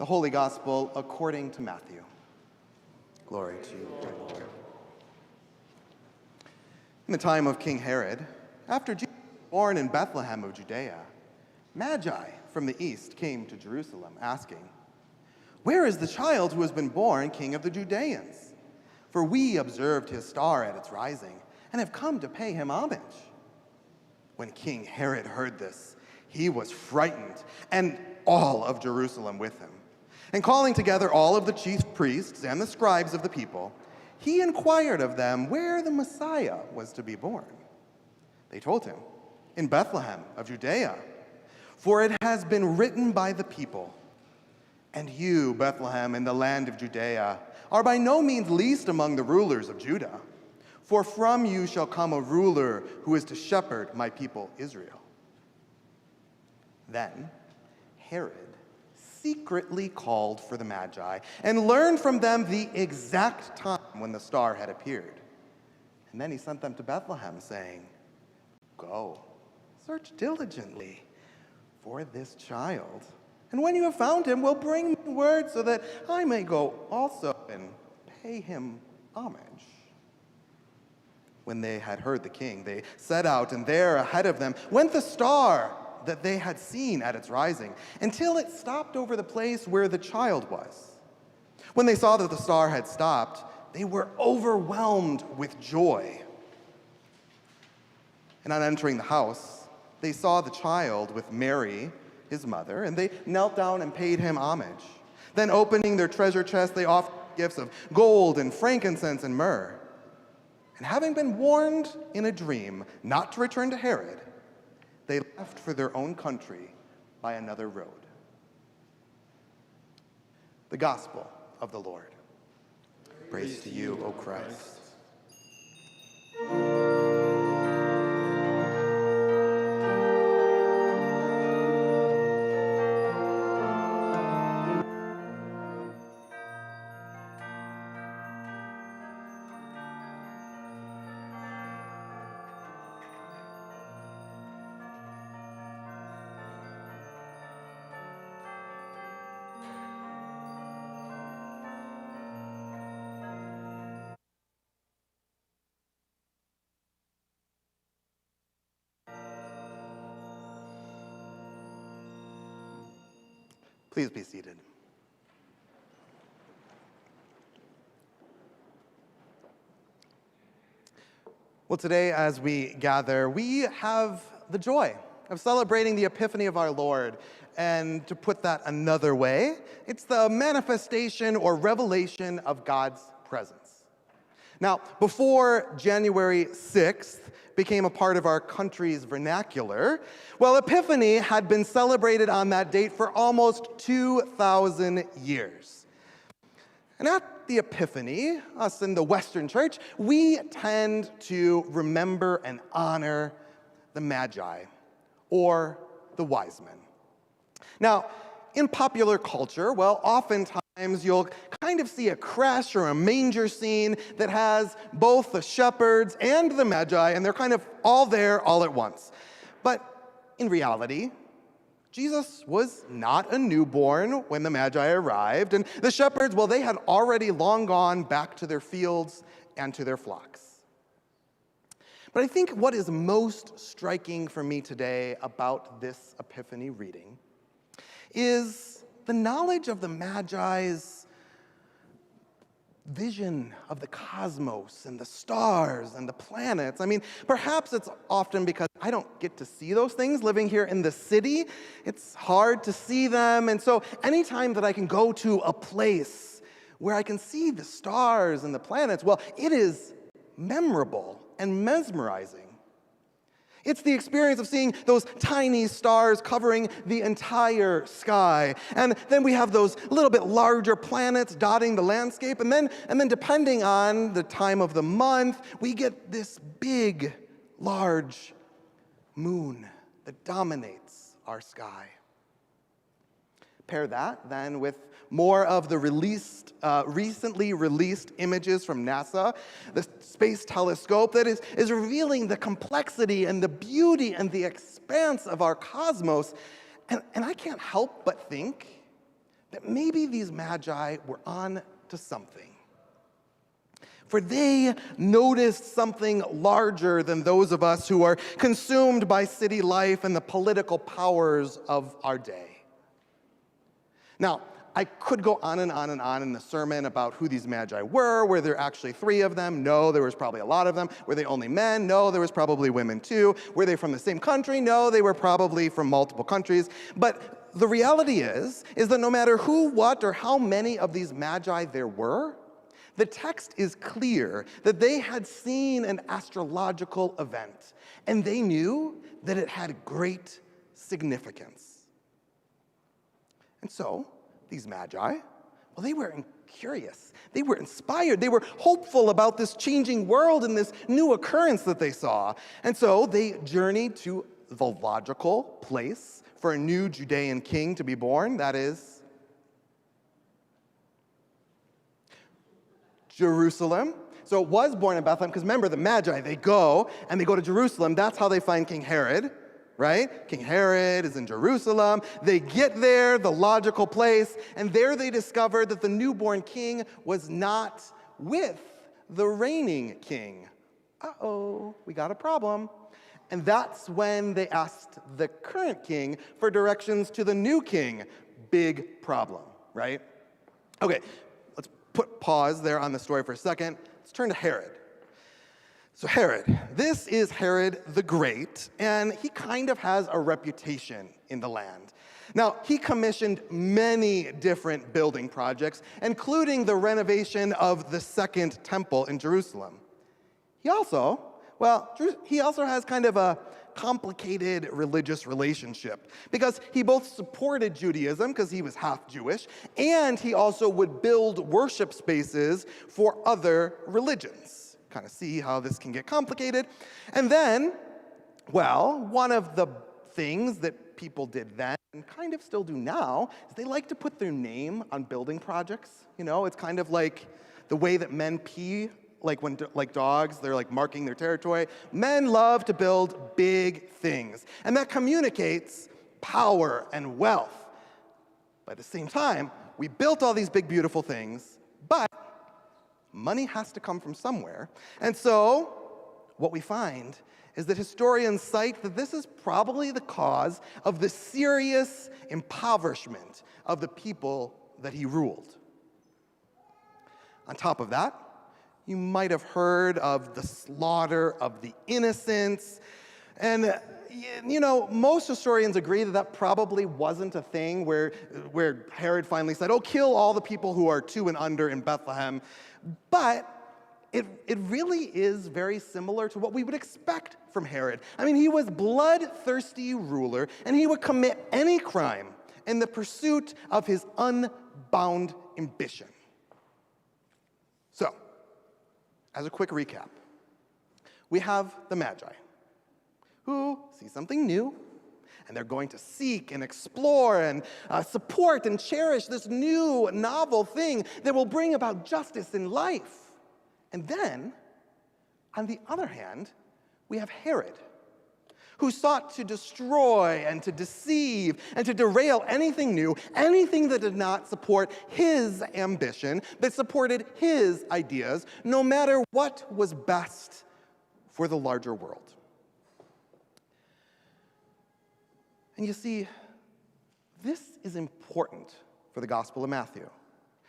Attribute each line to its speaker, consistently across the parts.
Speaker 1: The Holy Gospel according to Matthew. Glory to you, O Lord. In the time of King Herod, after Jesus was born in Bethlehem of Judea, magi from the east came to Jerusalem, asking, "Where is the child who has been born King of the Judeans? For we observed his star at its rising, and have come to pay him homage." When King Herod heard this, he was frightened, and all of Jerusalem with him. And calling together all of the chief priests and the scribes of the people, he inquired of them where the Messiah was to be born. They told him, "In Bethlehem of Judea, for it has been written by the people, 'And you, Bethlehem, in the land of Judea, are by no means least among the rulers of Judah, for from you shall come a ruler who is to shepherd my people Israel.'" Then Herod secretly called for the Magi and learned from them the exact time when the star had appeared. And then he sent them to Bethlehem, saying, "Go, search diligently for this child. And when you have found him, we'll bring me word so that I may go also and pay him homage." When they had heard the king, they set out, and there ahead of them went the star that they had seen at its rising, until it stopped over the place where the child was. When they saw that the star had stopped, they were overwhelmed with joy. And on entering the house, they saw the child with Mary, his mother, and they knelt down and paid him homage. Then opening their treasure chest, they offered gifts of gold and frankincense and myrrh. And having been warned in a dream not to return to Herod, they left for their own country by another road. The Gospel of the Lord. Praise to you, O Christ. Please be seated. Well, today as we gather, we have the joy of celebrating the Epiphany of our Lord. And to put that another way, it's the manifestation or revelation of God's presence. Now, before January 6th became a part of our country's vernacular, well, Epiphany had been celebrated on that date for almost 2,000 years. And at the Epiphany, us in the Western Church, we tend to remember and honor the magi, or the wise men. Now, in popular culture, well, oftentimes you'll kind of see a creche or a manger scene that has both the shepherds and the magi, and they're kind of all there all at once. But in reality, Jesus was not a newborn when the magi arrived, and the shepherds, well, they had already long gone back to their fields and to their flocks. But I think what is most striking for me today about this Epiphany reading is the knowledge of the Magi's vision of the cosmos and the stars and the planets. I mean, perhaps it's often because I don't get to see those things living here in the city. It's hard to see them. And so anytime that I can go to a place where I can see the stars and the planets, well, it is memorable and mesmerizing. It's the experience of seeing those tiny stars covering the entire sky. And then we have those little bit larger planets dotting the landscape. And then depending on the time of the month, we get this big, large moon that dominates our sky. Pair that then with more of the recently released images from NASA, the space telescope that is revealing the complexity and the beauty and the expanse of our cosmos. And I can't help but think that maybe these magi were on to something. For they noticed something larger than those of us who are consumed by city life and the political powers of our day. Now, I could go on and on and on in the sermon about who these magi were. Were there actually 3 of them? No, there was probably a lot of them. Were they only men? No, there was probably women too. Were they from the same country? No, they were probably from multiple countries. But the reality is that no matter who, what, or how many of these magi there were, the text is clear that they had seen an astrological event, and they knew that it had great significance. And so, these magi, well, they were curious. They were inspired. They were hopeful about this changing world and this new occurrence that they saw. And so they journeyed to the logical place for a new Judean king to be born, that is Jerusalem. So it was born in Bethlehem, because remember, the Magi, they go to Jerusalem. That's how they find King Herod, right? King Herod is in Jerusalem. They get there, the logical place, and there they discover that the newborn king was not with the reigning king. Uh-oh, we got a problem. And that's when they asked the current king for directions to the new king. Big problem, right? Okay, let's pause there on the story for a second. Let's turn to Herod. So Herod, this is Herod the Great, and he kind of has a reputation in the land. Now, he commissioned many different building projects, including the renovation of the Second Temple in Jerusalem. He also has kind of a complicated religious relationship, because he both supported Judaism, because he was half Jewish, and he also would build worship spaces for other religions. Kind of see how this can get complicated. And then, well, one of the things that people did then, and kind of still do now, is they like to put their name on building projects. You know, it's kind of like the way that men pee, like dogs, they're like marking their territory. Men love to build big things, and that communicates power and wealth. But at the same time, we built all these big, beautiful things, but money has to come from somewhere. And so what we find is that historians cite that this is probably the cause of the serious impoverishment of the people that he ruled. On top of that, you might have heard of the slaughter of the innocents. And, you know, most historians agree that that probably wasn't a thing where Herod finally said, oh, kill all the people who are 2 and under in Bethlehem. But it really is very similar to what we would expect from Herod. I mean, he was bloodthirsty ruler, and he would commit any crime in the pursuit of his unbound ambition. So, as a quick recap, we have the Magi, who see something new, and they're going to seek and explore and support and cherish this new, novel thing that will bring about justice in life. And then, on the other hand, we have Herod, who sought to destroy and to deceive and to derail anything new, anything that did not support his ambition, but supported his ideas, no matter what was best for the larger world. And you see, this is important for the Gospel of Matthew.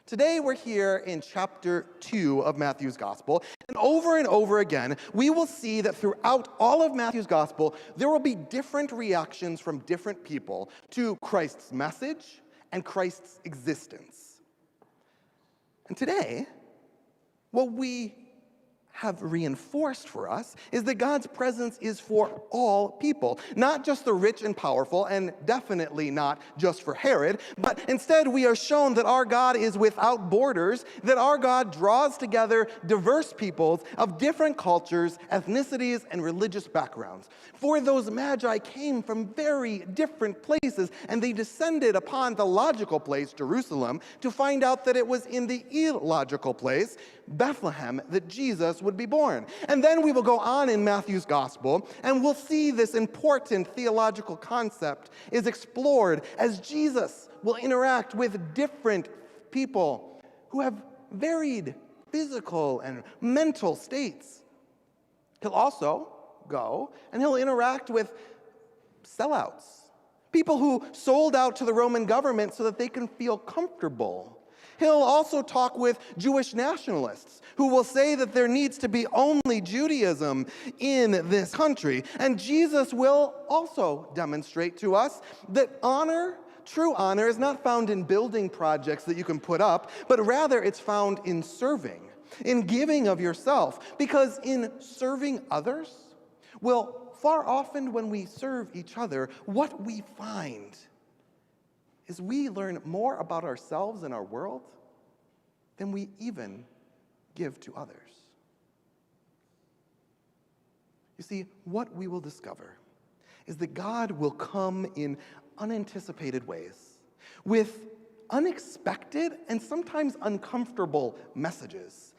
Speaker 1: Today we're here in chapter 2 of Matthew's Gospel, and over again, we will see that throughout all of Matthew's Gospel, there will be different reactions from different people to Christ's message and Christ's existence. And today, what we have reinforced for us is that God's presence is for all people, not just the rich and powerful, and definitely not just for Herod, but instead we are shown that our God is without borders, that our God draws together diverse peoples of different cultures, ethnicities, and religious backgrounds. For those magi came from very different places, and they descended upon the logical place, Jerusalem, to find out that it was in the illogical place, Bethlehem, that Jesus would would be born. And then we will go on in Matthew's gospel, and we'll see this important theological concept is explored as Jesus will interact with different people who have varied physical and mental states. He'll also go and he'll interact with sellouts, people who sold out to the Roman government so that they can feel comfortable. He'll also talk with Jewish nationalists who will say that there needs to be only Judaism in this country. And Jesus will also demonstrate to us that true honor, is not found in building projects that you can put up, but rather it's found in serving, in giving of yourself. Because in serving others, well, far often when we serve each other, what we find is we learn more about ourselves and our world than we even give to others. You see, what we will discover is that God will come in unanticipated ways, with unexpected and sometimes uncomfortable messages.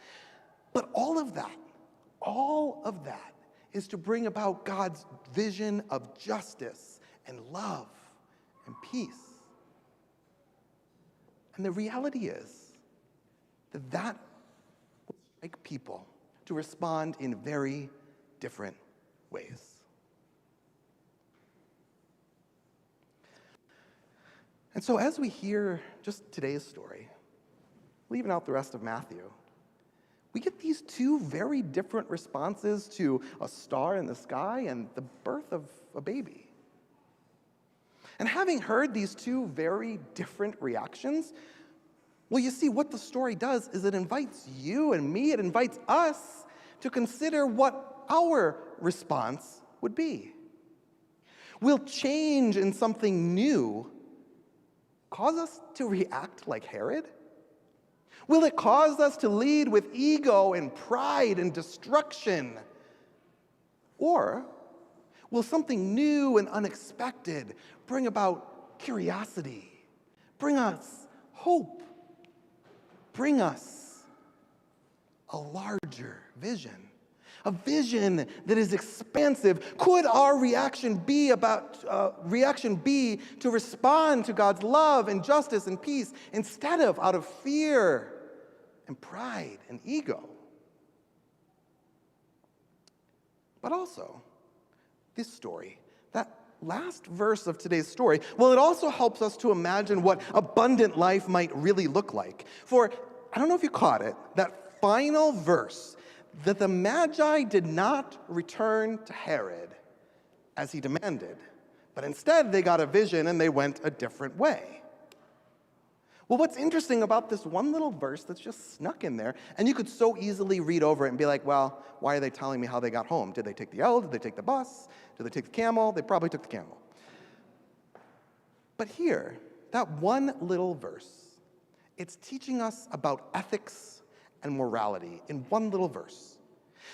Speaker 1: But all of that is to bring about God's vision of justice and love and peace. And the reality is that will strike people to respond in very different ways. And so as we hear just today's story, leaving out the rest of Matthew, we get these two very different responses to a star in the sky and the birth of a baby. And having heard these two very different reactions, well, you see, what the story does is it invites you and me, it invites us to consider what our response would be. Will change in something new cause us to react like Herod? Will it cause us to lead with ego and pride and destruction? Or will something new and unexpected bring about curiosity, bring us hope, bring us a larger vision? A vision that is expansive. Could our reaction be to respond to God's love and justice and peace instead of out of fear and pride and ego? But also, this story, that last verse of today's story, well, it also helps us to imagine what abundant life might really look like. For, I don't know if you caught it, that final verse, that the magi did not return to Herod as he demanded, but instead they got a vision and they went a different way. Well, what's interesting about this one little verse that's just snuck in there, and you could so easily read over it and be like, well, why are they telling me how they got home? Did they take the L? Did they take the bus? Did they take the camel? They probably took the camel. But here, that one little verse, it's teaching us about ethics and morality in one little verse.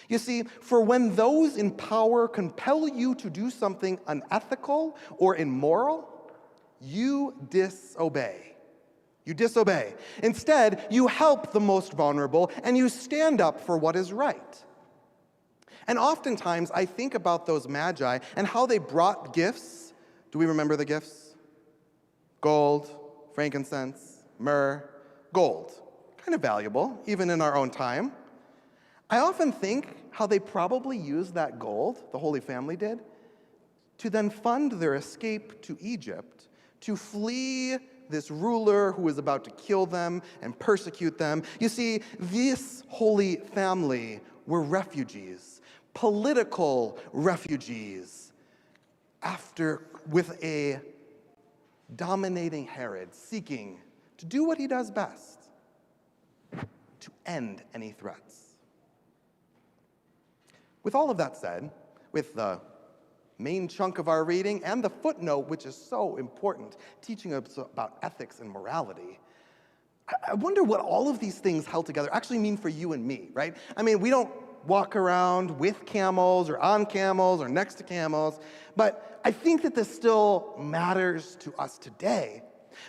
Speaker 1: You see, for when those in power compel you to do something unethical or immoral, you disobey. You disobey. Instead, you help the most vulnerable and you stand up for what is right. And oftentimes, I think about those magi and how they brought gifts. Do we remember the gifts? Gold, frankincense, myrrh, gold. Kind of valuable, even in our own time. I often think how they probably used that gold, the Holy Family did, to then fund their escape to Egypt, to flee this ruler who was about to kill them and persecute them. You see, this Holy Family were refugees, political refugees, with a dominating Herod seeking to do what he does best, to end any threats. With all of that said, with the main chunk of our reading and the footnote, which is so important, teaching us about ethics and morality, I wonder what all of these things held together actually mean for you and me, right? I mean, we don't walk around with camels or on camels or next to camels, but I think that this still matters to us today.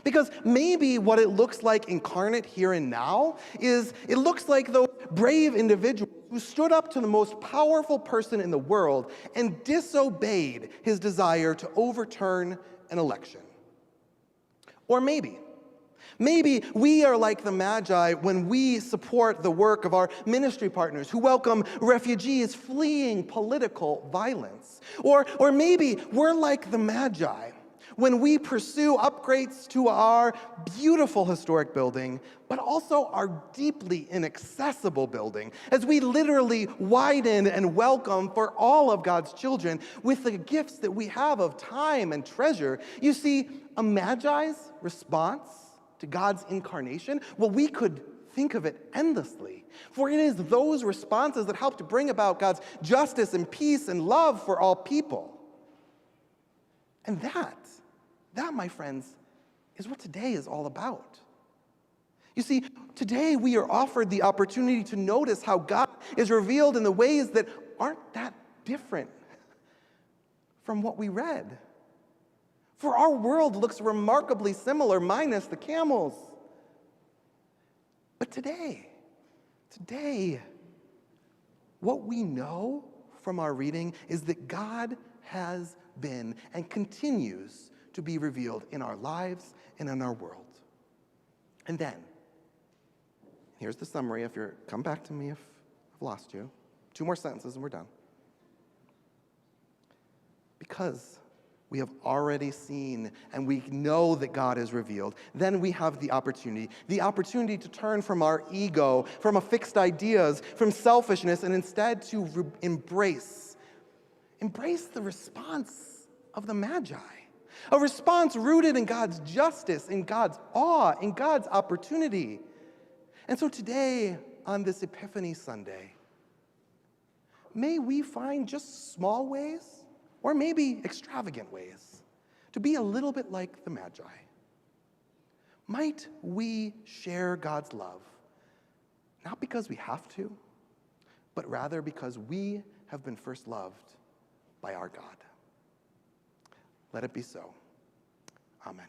Speaker 1: Because maybe what it looks like incarnate here and now is it looks like those brave individuals who stood up to the most powerful person in the world and disobeyed his desire to overturn an election. Or maybe we are like the Magi when we support the work of our ministry partners who welcome refugees fleeing political violence. Or maybe we're like the Magi when we pursue upgrades to our beautiful historic building, but also our deeply inaccessible building, as we literally widen and welcome for all of God's children with the gifts that we have of time and treasure. You see, a Magi's response to God's incarnation, well, we could think of it endlessly. For it is those responses that help to bring about God's justice and peace and love for all people. And that, my friends, is what today is all about. You see, today we are offered the opportunity to notice how God is revealed in the ways that aren't that different from what we read. For our world looks remarkably similar, minus the camels. But today, what we know from our reading is that God has been and continues to be revealed in our lives and in our world. And then, here's the summary. Come back to me if I've lost you. 2 more sentences and we're done. Because we have already seen and we know that God is revealed, then we have the opportunity to turn from our ego, from fixed ideas, from selfishness, and instead to embrace the response of the Magi. A response rooted in God's justice, in God's awe, in God's opportunity. And so today, on this Epiphany Sunday, may we find just small ways, or maybe extravagant ways, to be a little bit like the Magi. Might we share God's love, not because we have to, but rather because we have been first loved by our God. Let it be so. Amen.